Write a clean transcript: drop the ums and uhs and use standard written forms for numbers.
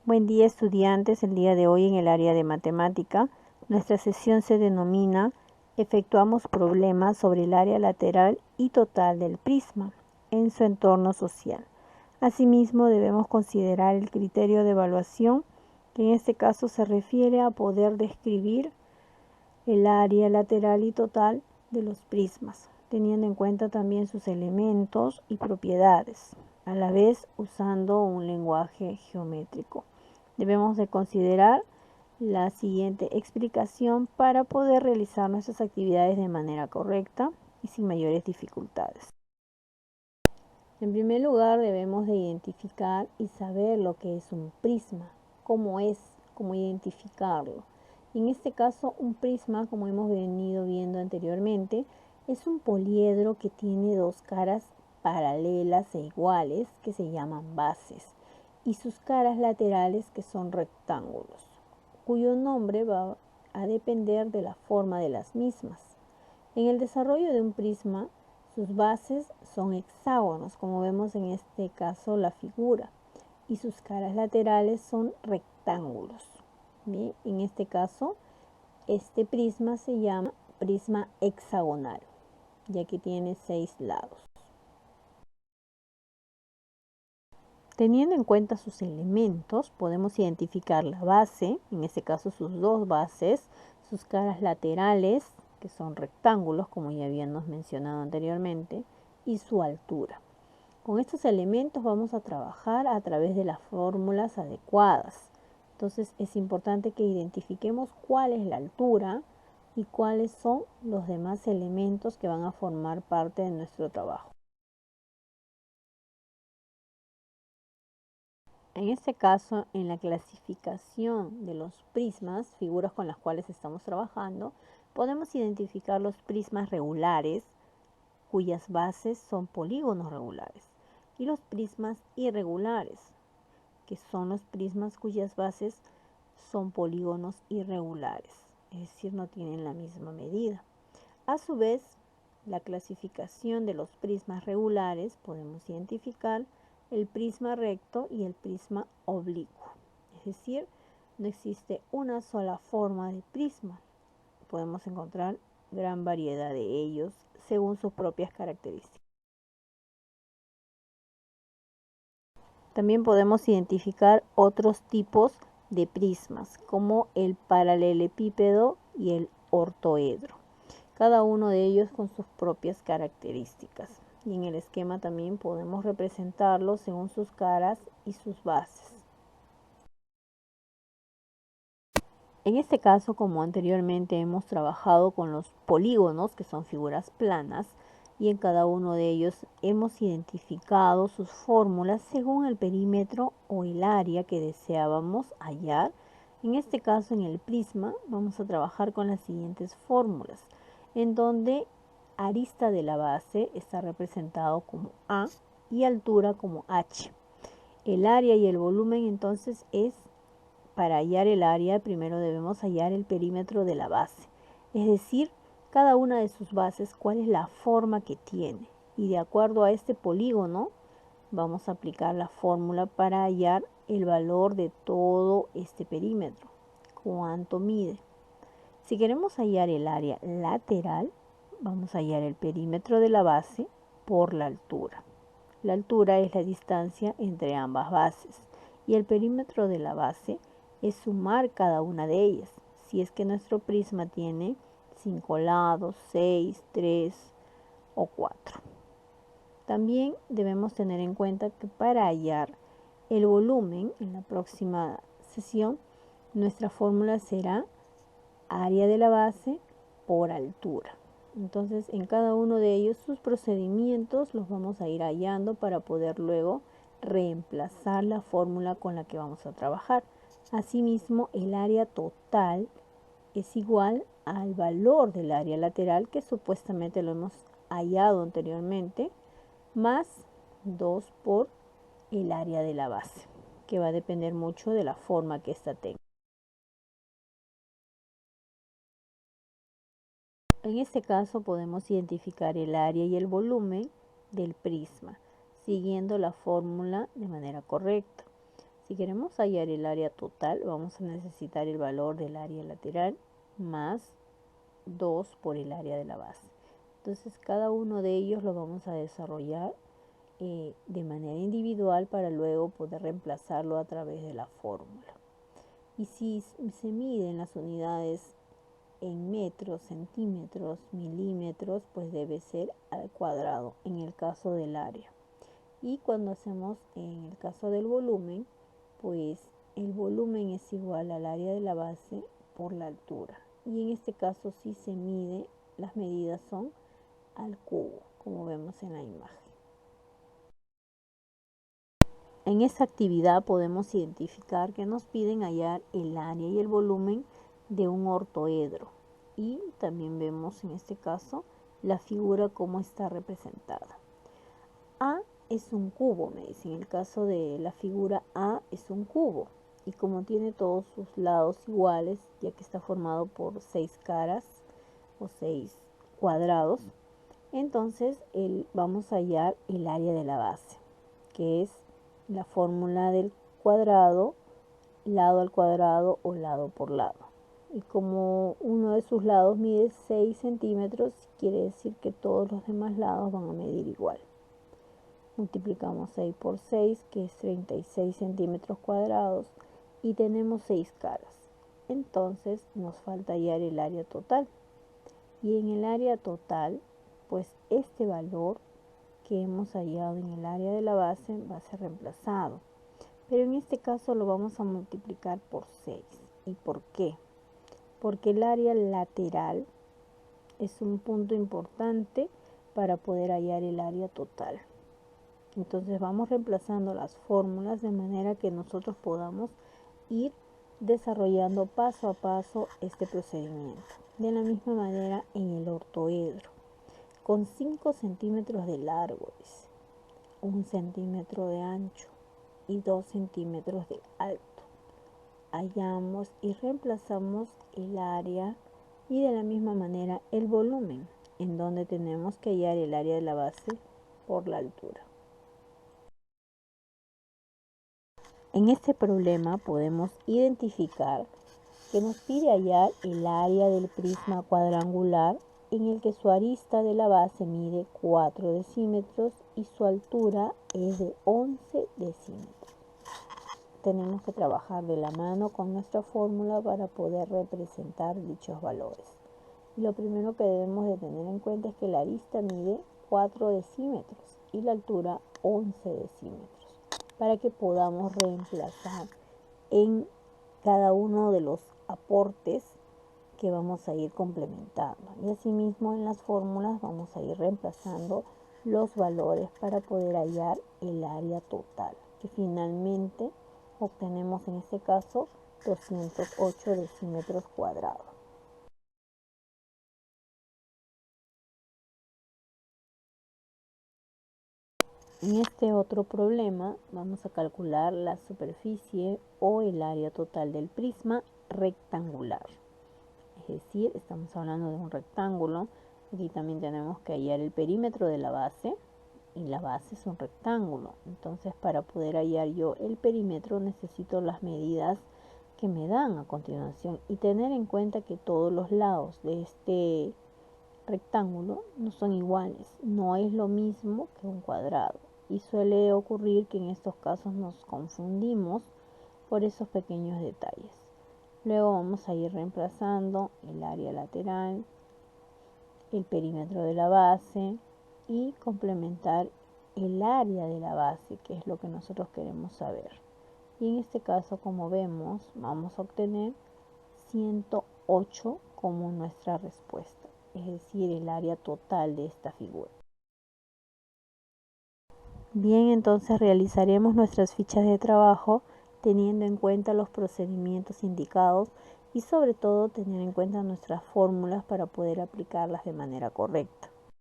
Buen día, estudiantes. El día de hoy en el área de matemática, nuestra sesión se denomina Efectuamos problemas sobre el área lateral y total del prisma en su entorno social. Asimismo, debemos considerar el criterio de evaluación, que en este caso se refiere a poder describir el área lateral y total de los prismas, teniendo en cuenta también sus elementos y propiedades, a la vez usando un lenguaje geométrico. Debemos de considerar la siguiente explicación para poder realizar nuestras actividades de manera correcta y sin mayores dificultades. En primer lugar, debemos de identificar y saber lo que es un prisma, cómo identificarlo. En este caso, un prisma, como hemos venido viendo anteriormente, es un poliedro que tiene dos caras paralelas e iguales que se llaman bases y sus caras laterales que son rectángulos, cuyo nombre va a depender de la forma de las mismas. En el desarrollo de un prisma, sus bases son hexágonos, como vemos en este caso la figura, y sus caras laterales son rectángulos. Bien, en este caso, este prisma se llama prisma hexagonal, ya que tiene 6 lados. Teniendo en cuenta sus elementos, podemos identificar la base, en este caso sus dos bases, sus caras laterales, que son rectángulos, como ya habíamos mencionado anteriormente, y su altura. Con estos elementos vamos a trabajar a través de las fórmulas adecuadas. Entonces es importante que identifiquemos cuál es la altura y cuáles son los demás elementos que van a formar parte de nuestro trabajo. En este caso, en la clasificación de los prismas, figuras con las cuales estamos trabajando, podemos identificar los prismas regulares, cuyas bases son polígonos regulares, y los prismas irregulares, que son los prismas cuyas bases son polígonos irregulares, es decir, no tienen la misma medida. A su vez, la clasificación de los prismas regulares podemos identificar el prisma recto y el prisma oblicuo. Es decir, no existe una sola forma de prisma. Podemos encontrar gran variedad de ellos según sus propias características. También podemos identificar otros tipos de prismas, como el paralelepípedo y el ortoedro. Cada uno de ellos con sus propias características. Y en el esquema también podemos representarlos según sus caras y sus bases. En este caso, como anteriormente hemos trabajado con los polígonos, que son figuras planas, y en cada uno de ellos hemos identificado sus fórmulas según el perímetro o el área que deseábamos hallar. En este caso, en el prisma, vamos a trabajar con las siguientes fórmulas, en donde arista de la base está representado como A y altura como H. El área y el volumen entonces para hallar el área, primero debemos hallar el perímetro de la base, es decir, cada una de sus bases, cuál es la forma que tiene. Y de acuerdo a este polígono, vamos a aplicar la fórmula para hallar el valor de todo este perímetro, cuánto mide. Si queremos hallar el área lateral, vamos a hallar el perímetro de la base por la altura. La altura es la distancia entre ambas bases y el perímetro de la base es sumar cada una de ellas. Si es que nuestro prisma tiene 5 lados, 6, 3 o 4. También debemos tener en cuenta que para hallar el volumen en la próxima sesión, nuestra fórmula será área de la base por altura. Entonces, en cada uno de ellos, sus procedimientos los vamos a ir hallando para poder luego reemplazar la fórmula con la que vamos a trabajar. Asimismo, el área total es igual al valor del área lateral, que supuestamente lo hemos hallado anteriormente, más 2 por el área de la base, que va a depender mucho de la forma que ésta tenga. En este caso podemos identificar el área y el volumen del prisma, siguiendo la fórmula de manera correcta. Si queremos hallar el área total, vamos a necesitar el valor del área lateral más 2 por el área de la base. Entonces cada uno de ellos lo vamos a desarrollar de manera individual para luego poder reemplazarlo a través de la fórmula. Y si se miden las unidades en metros, centímetros, milímetros, pues debe ser al cuadrado en el caso del área. Y cuando hacemos en el caso del volumen, pues el volumen es igual al área de la base por la altura. Y en este caso si se mide, las medidas son al cubo, como vemos en la imagen. En esta actividad podemos identificar que nos piden hallar el área y el volumen de un ortoedro. Y también vemos en este caso la figura cómo está representada. A es un cubo, me dice. En el caso de la figura A es un cubo. Y como tiene todos sus lados iguales, ya que está formado por 6 caras o 6 cuadrados, entonces vamos a hallar el área de la base, que es la fórmula del cuadrado, lado al cuadrado o lado por lado. Y como uno de sus lados mide 6 centímetros, quiere decir que todos los demás lados van a medir igual. Multiplicamos 6 por 6, que es 36 centímetros cuadrados, y tenemos 6 caras. Entonces nos falta hallar el área total. Y en el área total, pues este valor que hemos hallado en el área de la base va a ser reemplazado. Pero en este caso lo vamos a multiplicar por 6. ¿Y por qué? Porque el área lateral es un punto importante para poder hallar el área total. Entonces vamos reemplazando las fórmulas de manera que nosotros podamos ir desarrollando paso a paso este procedimiento. De la misma manera en el ortoedro, con 5 centímetros de largo, 1 centímetro de ancho y 2 centímetros de alto. Hallamos y reemplazamos el área y de la misma manera el volumen, en donde tenemos que hallar el área de la base por la altura. En este problema podemos identificar que nos pide hallar el área del prisma cuadrangular en el que su arista de la base mide 4 decímetros y su altura es de 11 decímetros. Tenemos que trabajar de la mano con nuestra fórmula para poder representar dichos valores. Y lo primero que debemos de tener en cuenta es que la arista mide 4 decímetros y la altura 11 decímetros, para que podamos reemplazar en cada uno de los aportes que vamos a ir complementando. Y asimismo en las fórmulas vamos a ir reemplazando los valores para poder hallar el área total, que finalmente obtenemos en este caso 208 decímetros cuadrados. En este otro problema vamos a calcular la superficie o el área total del prisma rectangular. Es decir, estamos hablando de un rectángulo. Aquí también tenemos que hallar el perímetro de la base y la base es un rectángulo. Entonces para poder hallar yo el perímetro necesito las medidas que me dan a continuación y tener en cuenta que todos los lados de este rectángulo no son iguales, no es lo mismo que un cuadrado y suele ocurrir que en estos casos nos confundimos por esos pequeños detalles. Luego vamos a ir reemplazando el área lateral, el perímetro de la base y complementar el área de la base, que es lo que nosotros queremos saber. Y en este caso, como vemos, vamos a obtener 108 como nuestra respuesta, es decir, el área total de esta figura. Bien, entonces realizaremos nuestras fichas de trabajo teniendo en cuenta los procedimientos indicados y sobre todo tener en cuenta nuestras fórmulas para poder aplicarlas de manera correcta.